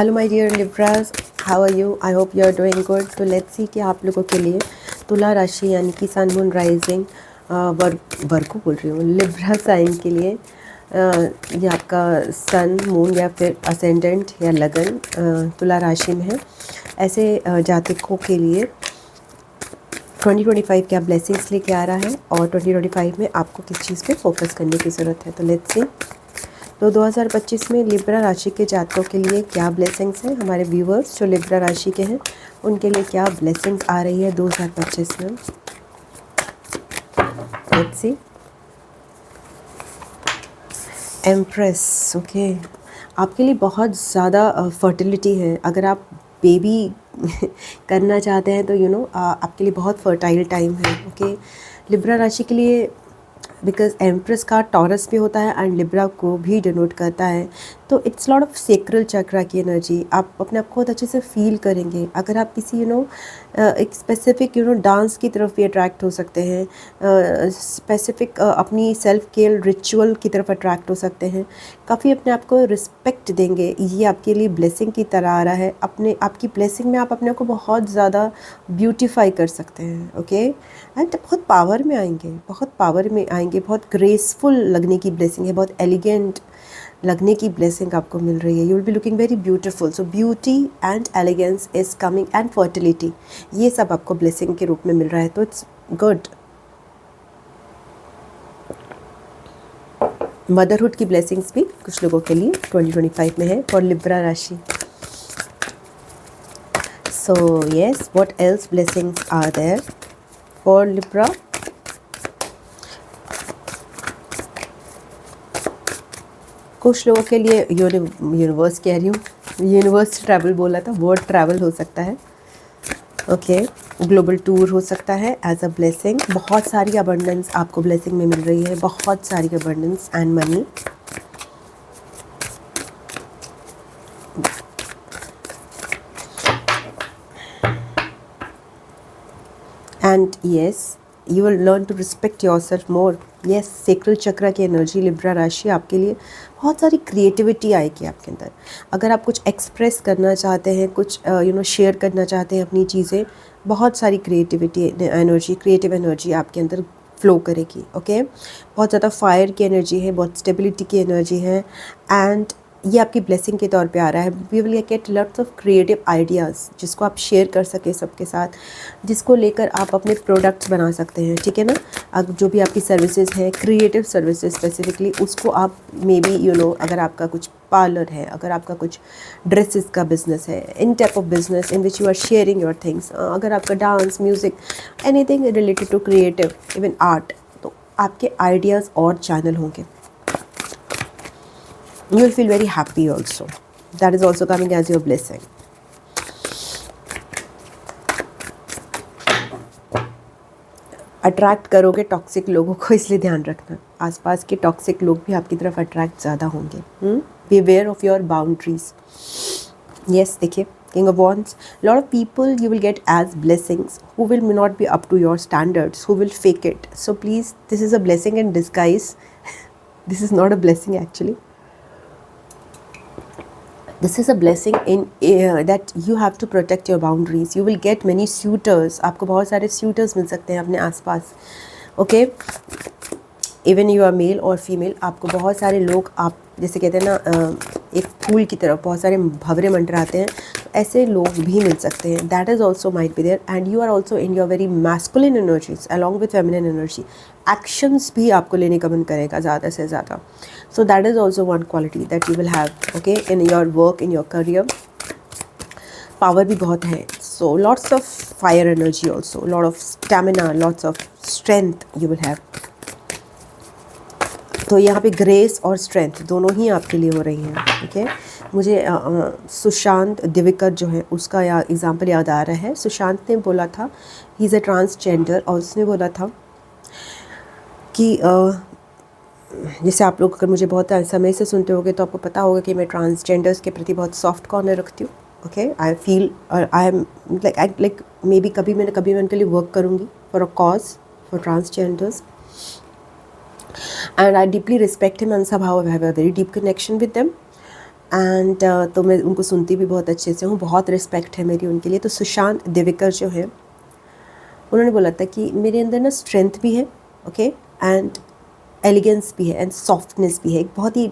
Hello my dear Libras, how are you? I hope you are doing good. तो let's see कि आप लोगों के लिए तुला राशि यानी कि सन मून राइजिंग वर्गो बोल रही हूँ, लिब्रा साइन के लिए ये आपका सन मून या फिर असेंडेंट या लगन तुला राशि में है। ऐसे जातकों के लिए 2025 क्या ब्लेसिंग्स लेके आ रहा है और 2025 में आपको किस चीज़ पे फोकस करने की ज़रूरत है। तो लेट्स सी तो 2025 में लिब्रा राशि के जातकों के लिए क्या ब्लेसिंग्स हैं। हमारे व्यूअर्स जो लिब्रा राशि के हैं उनके लिए क्या ब्लेसिंग्स आ रही है 2025 में। Let's see. एम्प्रेस, ओके, आपके लिए बहुत ज़्यादा फर्टिलिटी है। अगर आप बेबी करना चाहते हैं तो आपके लिए बहुत फर्टाइल टाइम है। ओके, लिब्रा राशि के लिए बिकॉज एम्प्रेस का टॉरस भी होता है एंड लिब्रा को भी डिनोट करता है, तो इट्स लॉट ऑफ सेक्रल चक्रा की एनर्जी। आप अपने आप को बहुत अच्छे से फील करेंगे। अगर आप किसी एक स्पेसिफिक डांस की तरफ भी अट्रैक्ट हो सकते हैं, स्पेसिफिक अपनी सेल्फ केयर रिचुअल की तरफ अट्रैक्ट हो सकते हैं। काफ़ी अपने आप को रिस्पेक्ट देंगे, ये आपके लिए ब्लेसिंग की तरह आ रहा है। आपकी ब्लेसिंग में आप अपने को बहुत ज़्यादा ब्यूटीफाई कर सकते हैं। ओके, एंड बहुत पावर में आएंगे, बहुत पावर में आएंगे, बहुत ग्रेसफुल लगने की ब्लेसिंग है, बहुत एलिगेंट लगने की ब्लेसिंग आपको मिल रही है। You will be looking very beautiful. So beauty and elegance is coming and fertility, ये सब आपको ब्लेसिंग के रूप में मिल रहा है, तो इट्स गुड। मदरहुड की ब्लेसिंग्स भी कुछ लोगों के लिए 2025 में है फॉर लिब्रा राशि। So yes, what else blessings are there for Libra? कुछ लोगों के लिए यूनिवर्स कह रही हूँ, यूनिवर्स ट्रैवल बोला था, वर्ड ट्रैवल हो सकता है। ओके, ग्लोबल टूर हो सकता है एज अ ब्लेसिंग। बहुत सारी अबंडेंस आपको ब्लेसिंग में मिल रही है, बहुत सारी abundance and money. And yes, you will learn to respect your self more. Yes, sacral chakra की एनर्जी लिब्रा राशि आपके लिए बहुत सारी क्रिएटिविटी आएगी आपके अंदर। अगर आप कुछ एक्सप्रेस करना चाहते हैं, कुछ शेयर करना चाहते हैं अपनी चीज़ें, बहुत सारी क्रिएटिव एनर्जी आपके अंदर फ्लो करेगी। ओके, बहुत ज़्यादा फायर की एनर्जी है, बहुत स्टेबिलिटी की एनर्जी है, एंड ये आपकी ब्लेसिंग के तौर पे आ रहा है। We will get lots of creative ideas जिसको आप शेयर कर सकें सबके साथ, जिसको लेकर आप अपने प्रोडक्ट्स बना सकते हैं। ठीक है ना? अब जो भी आपकी सर्विसेज हैं, क्रिएटिव सर्विसेज स्पेसिफिकली, उसको आप मे बी अगर आपका कुछ पार्लर है, अगर आपका कुछ ड्रेसेस का बिजनेस है, इन type of business in which you are sharing your things, अगर आपका dance, music, anything related to creative, even art, तो आपके आइडियाज़ और चैनल होंगे। You will feel very happy also. That is also coming as your blessing. Attract करोगे toxic लोगों को, इसलिए ध्यान रखना, आसपास के टॉक्सिक लोग भी आपकी तरफ अट्रैक्ट ज़्यादा होंगे। Beware of your boundaries. Yes, देखिए, King of Wands, lot of people you will get as blessings who will not be up to your standards, who will fake it. So please, this is a blessing in disguise. This is not a blessing actually. This is a blessing in that you have to protect your boundaries. You will get many suitors. आपको बहुत सारे suitors मिल सकते हैं अपने आसपास. Okay? Even you are male or female, आपको बहुत सारे लोग, आप जैसे कहते हैं ना, एक फूल की तरफ बहुत सारे भंवरे मंडराते हैं, तो ऐसे लोग भी मिल सकते हैं. That is also might be there, and you are also in your very masculine energies along with feminine energy. Actions भी आपको लेने का मन करेगा ज़्यादा से ज़्यादा. So that is also one quality that you will have, okay, in your work, in your career. Power भी बहुत है, so lots of fire energy also, lot of stamina, lots of strength you will have. तो यहाँ पे grace और strength दोनों ही आपके लिए हो रही हैं. ओके, मुझे सुशांत दिविकर जो है उसका एग्जाम्पल याद आ रहा है. सुशांत ने बोला था, ही इज़ अ ट्रांसजेंडर, और उसने बोला था कि जैसे आप लोग अगर मुझे बहुत समय से सुनते होगे तो आपको पता होगा कि मैं ट्रांसजेंडर्स के प्रति बहुत सॉफ्ट कॉर्नर रखती हूँ. Okay, I feel, I am like may be कभी मैं उनके लिए वर्क करूँगी for a cause for transgenders. And I deeply respect him, and somehow I have a very deep connection with them. And तो मैं उनको सुनती भी बहुत अच्छे से हूँ, बहुत रिस्पेक्ट है मेरी उनके लिए। तो सुशांत देविकर जो है, उन्होंने बोला था कि मेरे अंदर ना स्ट्रेंथ भी है, ओके, एंड एलिगेंस भी है, एंड सॉफ्टनेस भी है। एक बहुत ही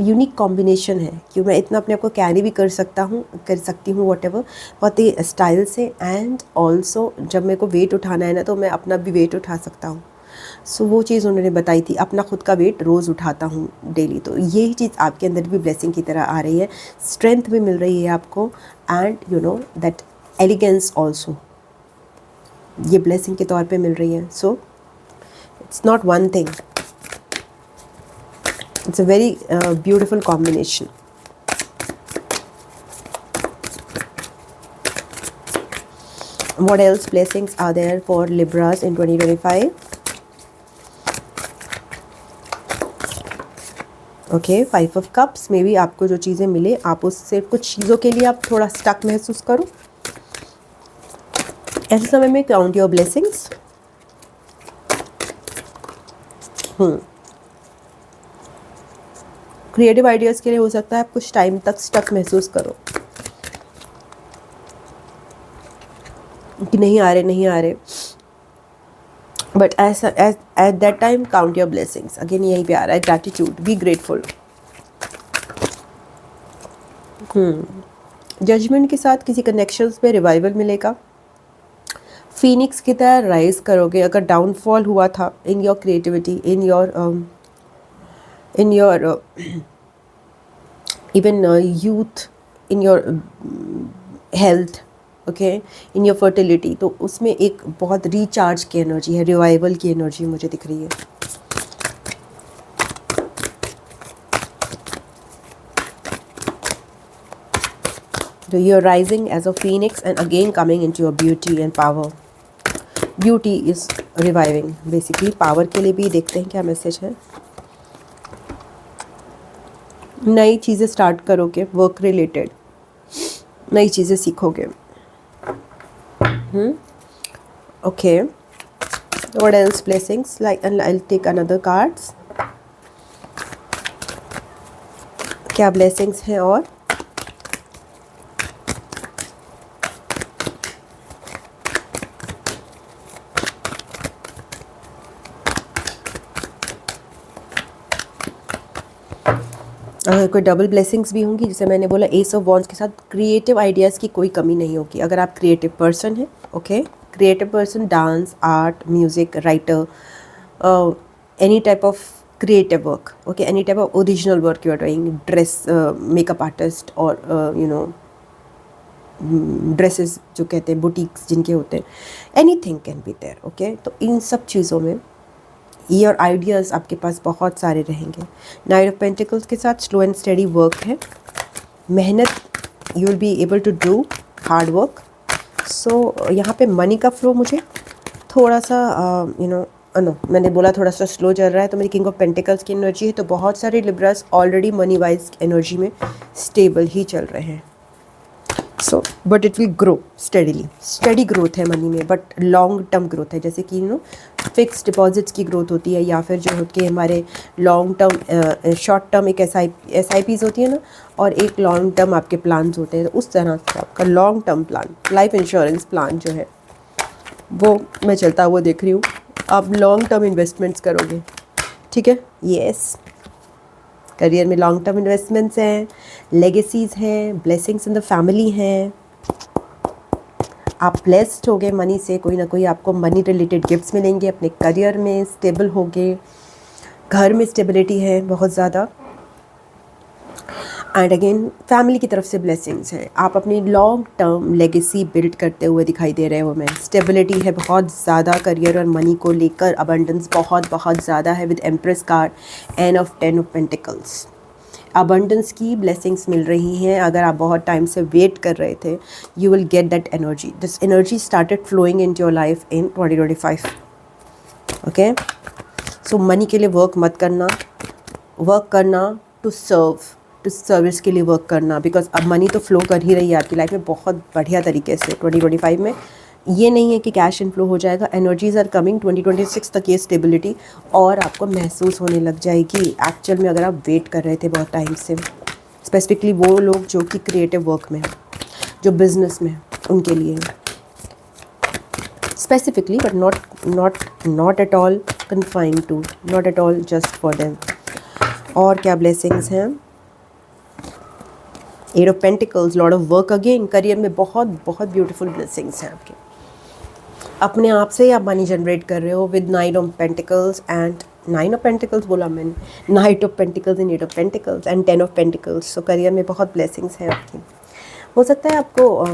यूनिक कॉम्बिनेशन है कि मैं इतना अपने आप को कैरी भी कर सकती हूँ वॉटेवर, बहुत ही स्टाइल से। एंड ऑल्सो जब मेरे को वेट उठाना है ना, तो मैं अपना भी वेट उठा सकता हूँ। सो वो चीज़ उन्होंने बताई थी, अपना खुद का वेट रोज़ उठाता हूँ डेली। तो यही चीज़ आपके अंदर भी ब्लेसिंग की तरह आ रही है, स्ट्रेंथ भी मिल रही है आपको, and you know that elegance also ये ब्लेसिंग के तौर पे मिल रही है। So it's not one thing, it's a very beautiful combination. What else blessings are there for Libras in 2025? Okay, 5 of cups. Maybe आपको जो चीज़ें मिले, आप उससे कुछ चीज़ों के लिए आप थोड़ा स्टक महसूस करो। ऐसे समय में count your blessings. Creative ideas के लिए हो सकता है आप कुछ टाइम तक स्टक महसूस करो कि नहीं आ रहे, बट ऐसा at that time count your blessings. Again यहीं पे आ रहा है ग्रैटिट्यूड, बी ग्रेटफुल। जजमेंट के साथ किसी कनेक्शंस पे रिवाइवल मिलेगा, फीनिक्स की तरह राइज करोगे। अगर डाउनफॉल हुआ था in your creativity, in your even youth, in your health, okay, in your fertility, तो उसमें एक बहुत रिचार्ज की एनर्जी है, रिवाइवल की एनर्जी मुझे दिख रही है। So you're rising as a phoenix and again coming into your beauty and power. Beauty is reviving basically. Power के लिए भी देखते हैं क्या मैसेज है। नई चीज़ें स्टार्ट करोगे, वर्क रिलेटेड नई चीज़ें सीखोगे। Okay, what else blessings? Like, and I'll take another cards. क्या blessings हैं और अगर कोई डबल ब्लेसिंग्स भी होंगी, जैसे मैंने बोला एस ऑफ वॉन्ड्स के साथ क्रिएटिव आइडियाज़ की कोई कमी नहीं होगी। अगर आप क्रिएटिव पर्सन हैं, okay, creative person, dance, art, music, writer, any type of creative work, okay, any type of original work you are doing, dress, makeup artist, और यू नो ड्रेसेस जो कहते हैं, बुटीक्स जिनके होते हैं, anything can be there, okay. तो इन सब चीज़ों में योर आइडियाज़ आपके पास बहुत सारे रहेंगे। नाइट ऑफ पेंटिकल्स के साथ स्लो एंड स्टडी वर्क है, मेहनत, you will be able to do hard work. So यहाँ पे मनी का फ्लो मुझे थोड़ा सा नो, मैंने बोला थोड़ा सा स्लो चल रहा है, तो मेरी किंग ऑफ पेंटिकल्स की एनर्जी है, तो बहुत सारे Libras already money wise energy में स्टेबल ही चल रहे हैं। So but it will grow steadily, study growth है मनी में, बट लॉन्ग टर्म ग्रोथ है। जैसे कि फिक्स डिपॉजिट्स की ग्रोथ होती है, या फिर जो होती है हमारे लॉन्ग टर्म, शॉर्ट टर्म एक SIPs होती है ना, और एक लॉन्ग टर्म आपके प्लान्स होते हैं। तो उस तरह से आपका long term plan, life insurance plan जो है वो मैं चलता हुआ देख रही हूँ। आप लॉन्ग टर्म इन्वेस्टमेंट्स करोगे, ठीक है, येस। करियर में लॉन्ग टर्म इन्वेस्टमेंट्स हैं, लेगेसीज हैं, ब्लेसिंग्स इन द फैमिली हैं। आप ब्लेस्ड हो गए मनी से, कोई ना कोई आपको मनी रिलेटेड गिफ्ट्स मिलेंगे, अपने करियर में स्टेबल हो गए, घर में स्टेबिलिटी है बहुत ज़्यादा, एंड अगेन फैमिली की तरफ से ब्लेसिंग्स हैं। आप अपनी लॉन्ग टर्म लेगेसी बिल्ड करते हुए दिखाई दे रहे हो। मैं स्टेबिलिटी है बहुत ज़्यादा करियर और मनी को लेकर, अबंडेंस बहुत बहुत ज़्यादा है with empress card, end of 10 of pentacles. Abundance की ब्लेसिंग्स मिल रही हैं। अगर आप बहुत टाइम से वेट कर रहे थे, you will get that energy. This energy started flowing in your life in 2025, okay. So money के लिए वर्क मत करना, वर्क करना टू सर्विस के लिए वर्क करना, बिकॉज अब मनी तो फ्लो कर ही रही है आपकी लाइफ में बहुत बढ़िया तरीके से 2025 में। ये नहीं है कि कैश इनफ्लो हो जाएगा, एनर्जीज आर कमिंग 2026 तक। ये स्टेबिलिटी और आपको महसूस होने लग जाएगी एक्चुअल में, अगर आप वेट कर रहे थे बहुत टाइम से, स्पेसिफिकली वो लोग जो कि क्रिएटिव वर्क में हैं, जो बिजनेस में हैं, उनके लिए specifically, but not at all confined to, not at all just for them. और क्या ब्लेसिंग्स हैं? 8 of pentacles, lord of work again, career में बहुत बहुत ब्यूटीफुल ब्लेसिंग्स हैं आपके। अपने आप से ही आप मनी जनरेट कर रहे हो with 9 of pentacles and 9 of pentacles बोला मैंने, 9 of pentacles and 8 of pentacles and 10 of pentacles. तो करियर में बहुत ब्लेसिंग्स हैं आपकी। हो सकता है आपको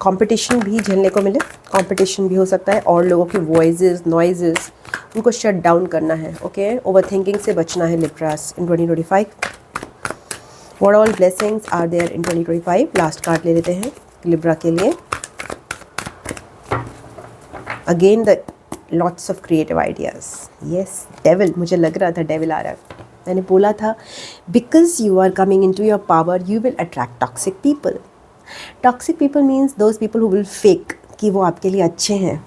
कंपटीशन भी झेलने को मिले, कंपटीशन भी हो सकता है, और लोगों की वॉइसेस, नॉइजेस, उनको शट डाउन करना है। ओके, ओवर थिंकिंग से बचना है Libras in 2025। What all blessings are there in 2025? Last card ले लेते हैं लिब्रा के लिए। Again the lots of creative ideas. Yes, devil, मुझे लग रहा था डेविल आ रहा है। मैंने बोला था because you are coming in to your power you will attract toxic people. Toxic people means those people who will fake कि वो आपके लिए अच्छे हैं।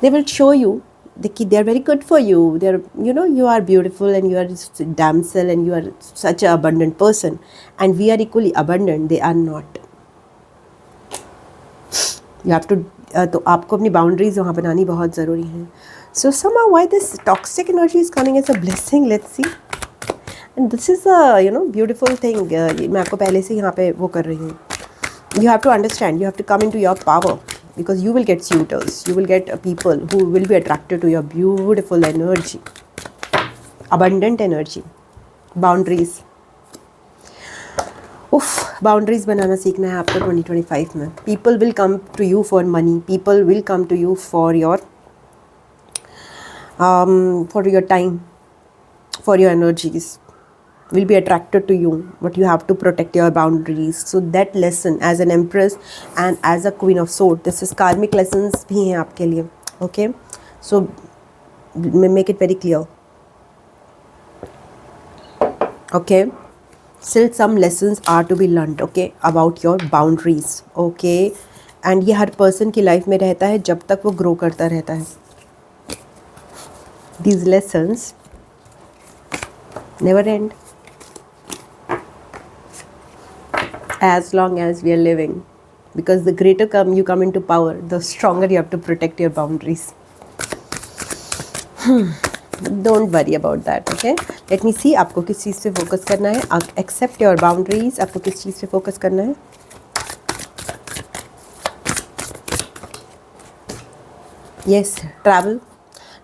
दे विल शो यू कि they are very good for you, they are, you know, you are beautiful and you are damsel and you are such an abundant person and we are equally abundant, they are not. You have to तो आपको अपनी boundaries वहाँ बनानी बहुत ज़रूरी है। So somehow why this toxic energy is coming as a blessing, let's see. And this is a, you know, beautiful thing. मैं आपको पहले से यहाँ पे वो कर रही हूँ। You have to understand, you have to come into your power. Because you will get suitors, you will get people who will be attracted to your beautiful energy, abundant energy. Boundaries. Boundaries बनाना सीखना है आपको 2025 में। People will come to you for money, people will come to you for your time, for your energies, will be attracted to you, but you have to protect your boundaries. So that lesson as an empress and as a queen of swords, this is karmic lessons भी हैं आपके लिए. Okay, so make it very clear. Okay, still some lessons are to be learned, okay, about your boundaries. Okay, and ये हर person की life में रहता है जब तक वो grow करता रहता है. These lessons never end as long as we are living, because the greater you come into power, the stronger you have to protect your boundaries. Don't worry about that. Okay, let me see आपको किस चीज़ पे focus करना है. Accept your boundaries. आपको किस चीज़ पे focus करना है? Yes, travel.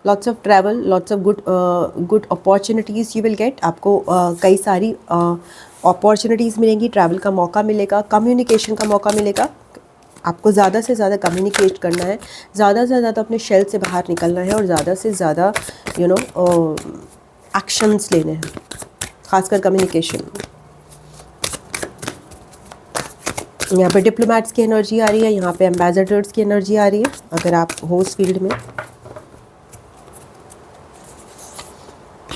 Lots of travel, lots of good opportunities you will get. आपको कई सारी अपॉर्चुनिटीज़ मिलेंगी, ट्रैवल का मौका मिलेगा, कम्युनिकेशन का मौका मिलेगा. आपको ज़्यादा से ज़्यादा कम्युनिकेट करना है, ज़्यादा से ज़्यादा अपने शेल से बाहर निकलना है और ज़्यादा से ज़्यादा एक्शंस लेने हैं, खासकर कम्युनिकेशन. यहाँ पे डिप्लोमैट्स की एनर्जी आ रही है, यहाँ पे एम्बेसडर्स की एनर्जी आ रही है अगर आप हो उस फील्ड में.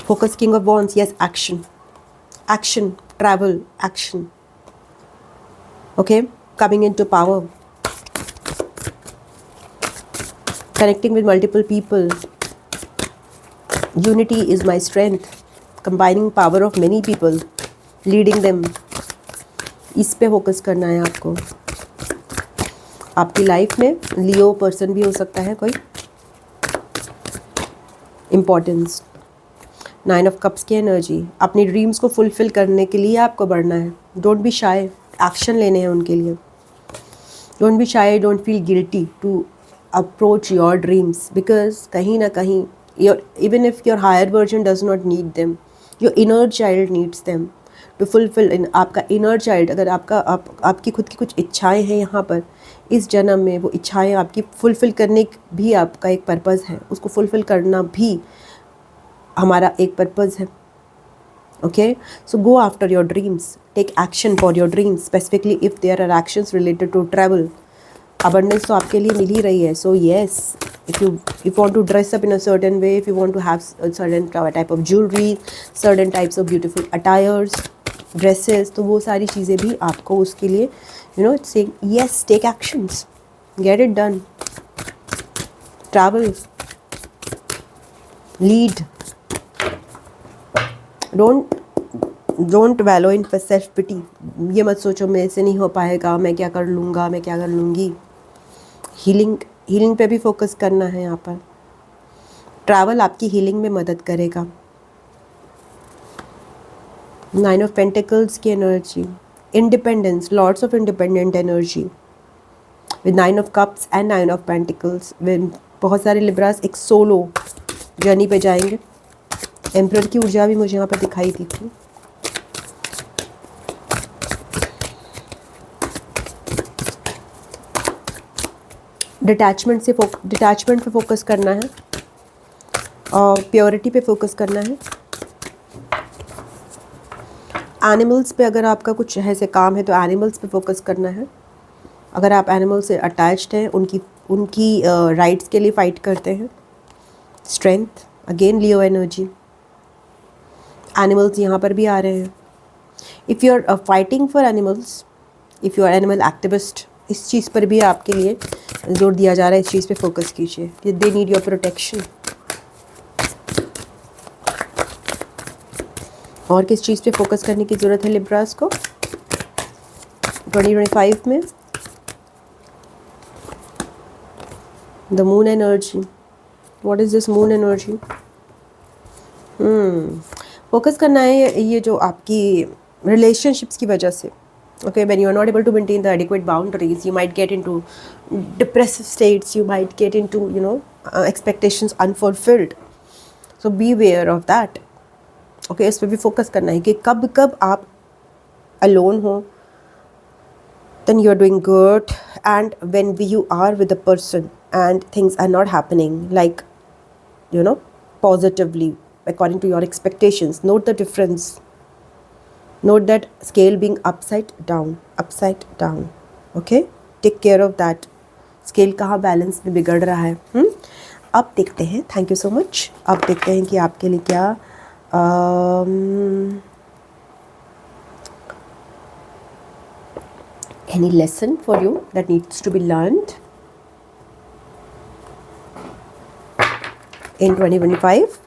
Focus, King of Wands. Yes, action, action, travel, action. Okay, coming into power, connecting with multiple people. Unity is my strength. Combining power of many people, leading them. इस पे फोकस करना है आपको. आपकी लाइफ में लियो person भी हो सकता है कोई. इम्पोर्टेंस, 9 ऑफ कप्स की एनर्जी. अपनी ड्रीम्स को फुलफिल करने के लिए आपको बढ़ना है. डोंट बी शाय, एक्शन लेने हैं उनके लिए. Don't be shy, don't feel guilty to approach your dreams, because कहीं ना कहीं even if your higher version does not need them, your inner child needs them to fulfil. आपका inner child, अगर आपकी खुद की कुछ इच्छाएँ हैं यहाँ पर इस जन्म में, वो इच्छाएँ आपकी फुलफिल करने भी आपका एक पर्पज़ है. उसको फुलफिल करना भी हमारा एक पर्पज़ है. Okay, so go after your dreams, take action for your dreams, specifically if there are actions related to travel. Abundance तो आपके लिए मिल ही रही है. So yes, if you want to dress up in a certain way, if you want to have certain type of jewellery, certain types of beautiful attires, dresses, तो वो सारी चीज़ें भी आपको उसके लिए से yes, take actions, gate it done, travel, lead. Don't don't wallow in self pity. ये मत सोचो मेरे से नहीं हो पाएगा, मैं क्या कर लूँगा, मैं क्या कर लूँगी। हीलिंग पे भी फोकस करना है यहाँ पर। ट्रैवल आपकी हीलिंग में मदद करेगा। 9 ऑफ पेंटिकल्स की energy, independence, lots of independent energy with 9 of cups and 9 of pentacles. बहुत सारे लिब्रास एक सोलो जर्नी पे जाएंगे। एम्परर की ऊर्जा भी मुझे यहाँ पर दिखाई दी थी। डिटैचमेंट पे फोकस करना है और प्योरिटी पे फोकस करना है। एनिमल्स पे अगर आपका कुछ ऐसे काम है तो एनिमल्स पे फोकस करना है। अगर आप एनिमल से अटैच्ड हैं, उनकी राइट्स के लिए फ़ाइट करते हैं। Strength, again Leo energy, animals यहाँ पर भी आ रहे हैं। If you are fighting for animals, if you are animal activist, इस चीज़ पर भी आपके लिए जोर दिया जा रहा है। इस चीज़ पे फोकस कीजिए कि दे नीड योर प्रोटेक्शन। और किस चीज़ पे फोकस करने की ज़रूरत है लिब्रास को 2025 में? The moon energy. What is this moon energy? Focus करना है ये जो आपकी रिलेशनशिप्स की वजह से। Okay, when you are not able to maintain the adequate boundaries, you might get into depressive states, you might get into, expectations unfulfilled. So be aware of that. Okay, इस पर भी फोकस करना है कि कब कब आप alone हो, then you are doing good, and when you are with a person and things are not happening like, positively according to your expectations, note the difference. Note that scale being upside down. Okay, take care of that. Scale कहाँ balance में बिगड़ रहा है। अब देखते हैं, thank you so much. अब देखते हैं कि आपके लिए क्या any lesson for you that needs to be learned in 2025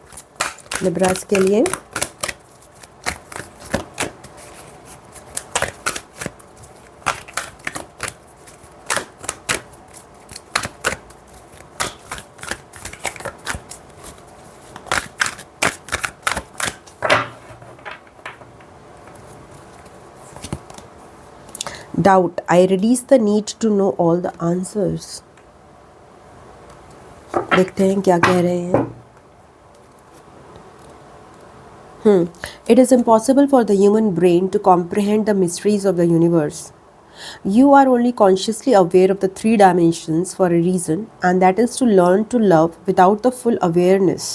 Libras के लिए। Doubt. I release the need to know all the answers. देखते हैं क्या कह रहे हैं। It is impossible for the human brain to comprehend the mysteries of the universe. You are only consciously aware of the 3 dimensions for a reason, and that is to learn to love without the full awareness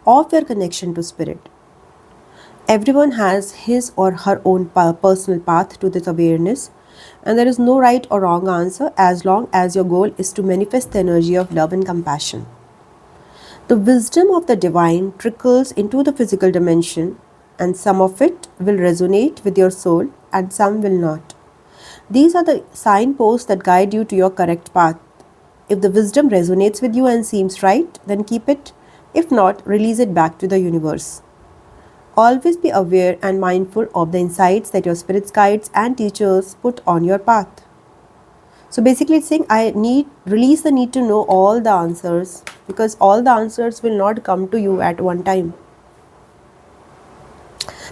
of your connection to spirit. Everyone has his or her own personal path to this awareness. And there is no right or wrong answer as long as your goal is to manifest the energy of love and compassion. The wisdom of the divine trickles into the physical dimension, and some of it will resonate with your soul and some will not. These are the signposts that guide you to your correct path. If the wisdom resonates with you and seems right, then keep it. If not, release it back to the universe. Always be aware and mindful of the insights that your spirits, guides and teachers put on your path. So basically it's saying release the need to know all the answers, because all the answers will not come to you at one time.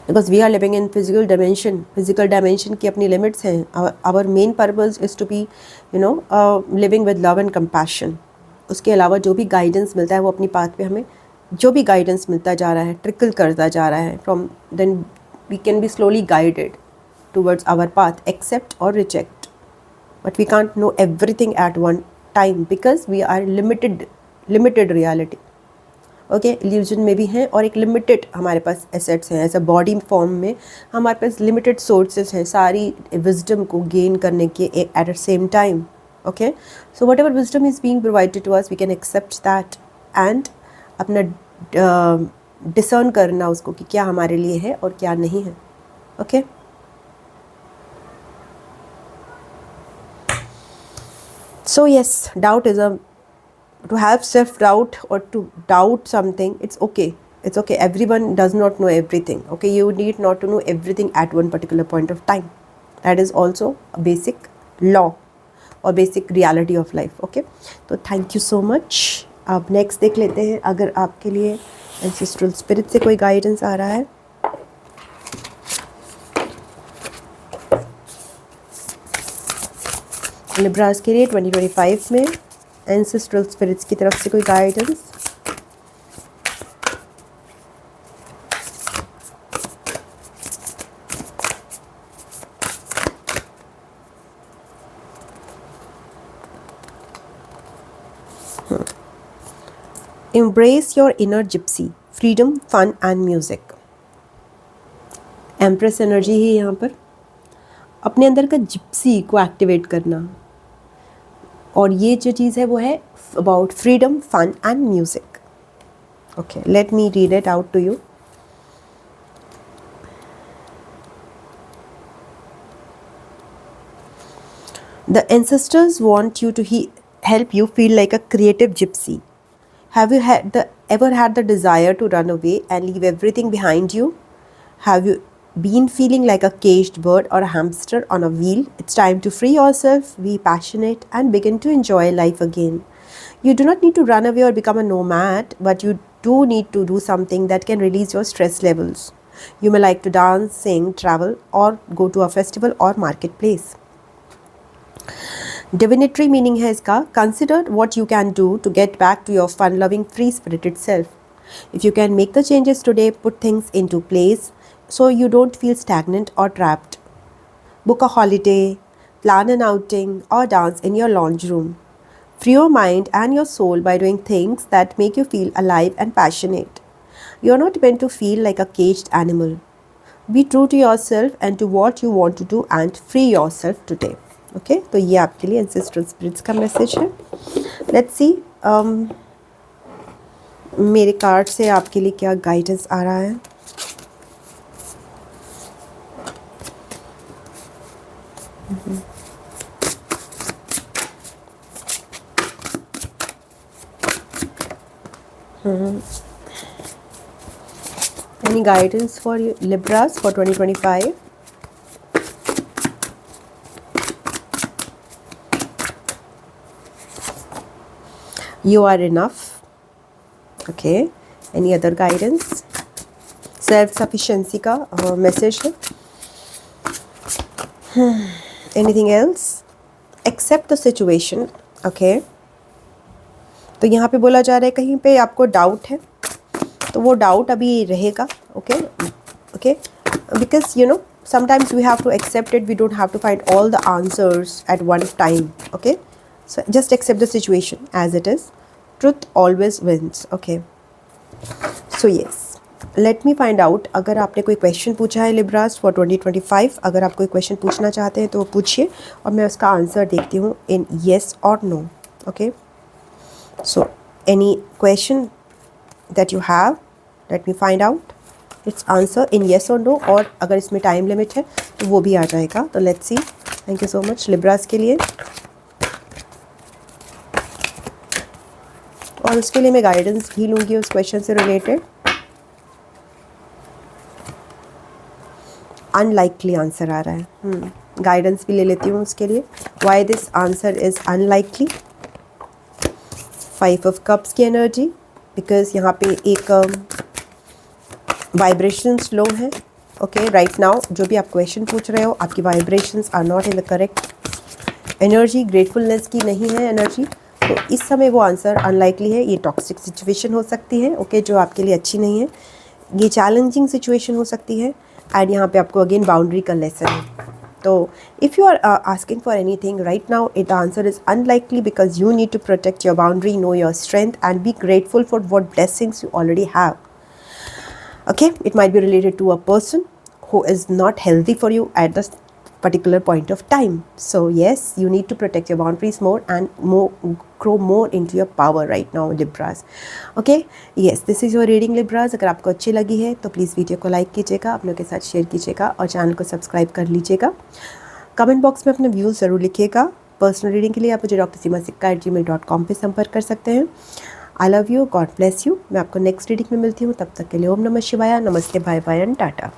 Because we are living in physical dimension. Physical dimension की अपनी limits हैं. Our main purpose is to be, living with love and compassion. उसके अलावा जो भी guidance मिलता है वो अपनी path पे हमें जो भी गाइडेंस मिलता जा रहा है, ट्रिकल करता जा रहा है, from then we can be slowly guided towards our path, accept और reject, but we can't know everything at one time because we are limited reality. Okay, illusion में भी हैं और एक लिमिटेड हमारे पास एसेट्स हैं। ऐसा बॉडी फॉर्म में हमारे पास लिमिटेड सोर्सेज हैं सारी विजडम को गेन करने के at the same time. Okay, so whatever wisdom is being provided to us, we can accept that and अपना डिसर्न करना उसको कि क्या हमारे लिए है और क्या नहीं है। Okay, so yes, doubt is to have self doubt or to doubt something, it's okay, It's okay, everyone does not know everything. Okay, you need not to know everything at one particular point of time. That is also a basic law और basic reality of life. Okay, तो thank you so much. अब next देख लेते हैं अगर आपके लिए ancestral spirit से कोई गाइडेंस आ रहा है. लिब्रास के लिए 2025 में एंसेस्ट्रल स्पिरिट्स की तरफ से कोई guidance. Embrace your inner gypsy, freedom, fun and music. Empress energy है यहाँ पर. अपने अंदर का जिप्सी को एक्टिवेट करना, और ये जो चीज़ है वो है about freedom, fun and music. Okay, let me read it out to you. The ancestors want you to help you feel like a creative gypsy. Have you ever had the desire to run away and leave everything behind you? Have you been feeling like a caged bird or a hamster on a wheel? It's time to free yourself, be passionate, and begin to enjoy life again. You do not need to run away or become a nomad, but you do need to do something that can release your stress levels. You may like to dance, sing, travel, or go to a festival or marketplace. Divinatory meaning है इसका. Consider what you can do to get back to your fun-loving, free-spirited self. If you can make the changes today, put things into place so you don't feel stagnant or trapped. Book a holiday, plan an outing, or dance in your lounge room. Free your mind and your soul by doing things that make you feel alive and passionate. You are not meant to feel like a caged animal. Be true to yourself and to what you want to do and free yourself today. Okay, तो ये आपके लिए ancestral spirits का message है. Let's see मेरे card से आपके लिए क्या गाइडेंस आ रहा है. Any guidance for Libras for 2025? You are enough. Okay. Any other guidance? Self sufficiency का मैसेज है. Anything else? Accept the situation. Okay. तो यहाँ पे बोला जा रहा है कहीं पे आपको डाउट है, तो वो डाउट अभी रहेगा. Okay okay, because you know sometimes we have to accept it. We don't have to find all the answers at one time. Okay. So just accept the situation as it is. Truth always wins. Okay. So yes, let me find out. अगर आपने कोई question पूछा है Libras for 2025, अगर आप कोई question पूछना चाहते हैं तो वो पूछिए और मैं उसका आंसर देखती हूँ इन येस और no. Okay, so any question that you have, let me find out its answer in yes और नो, और अगर इसमें टाइम लिमिट है तो वो भी आ जाएगा. तो let's C. Thank you so much Libras के लिए. और उसके लिए मैं गाइडेंस भी लूँगी उस क्वेश्चन से रिलेटेड. अनलाइकली आंसर आ रहा है. गाइडेंस भी ले लेती हूँ उसके लिए. Why this answer is unlikely. 5 of cups की एनर्जी, बिकॉज यहाँ पे एक वाइब्रेशंस लो है. ओके, राइट नाउ जो भी आप क्वेश्चन पूछ रहे हो, आपकी vibrations are not in the correct energy. Gratefulness की नहीं है एनर्जी, तो इस समय वो आंसर अनलाइकली है. ये टॉक्सिक सिचुएशन हो सकती है. ओके, जो आपके लिए अच्छी नहीं है. ये चैलेंजिंग सिचुएशन हो सकती है. एंड यहाँ पे आपको अगेन बाउंड्री का लेसन है. तो if you are asking for anything right now, it answer is unlikely because you need to protect your boundary, know your strength and be grateful for what blessings you already have. Okay, it might be related to a person who is not healthy for you at this particular point of time. So yes, you need to protect your boundaries more and grow more into your power right now, Libras. Okay, yes, this is your reading, Libras. अगर आपको अच्छी लगी है तो please video को like कीजिएगा, अपनों के साथ शेयर कीजिएगा और चैनल को सब्सक्राइब कर लीजिएगा. कमेंट बॉक्स में अपने व्यूज़ ज़रूर लिखिएगा. पर्सनल रीडिंग के लिए आप मुझे drsimasikkha@gmail.com पे संपर्क कर सकते हैं. I love you, God bless you. मैं आपको नेक्स्ट रीडिंग में मिलती हूँ, तब तक के लिए ओम नमः शिवाय, नमस्ते, बाय बाय एंड टाटा।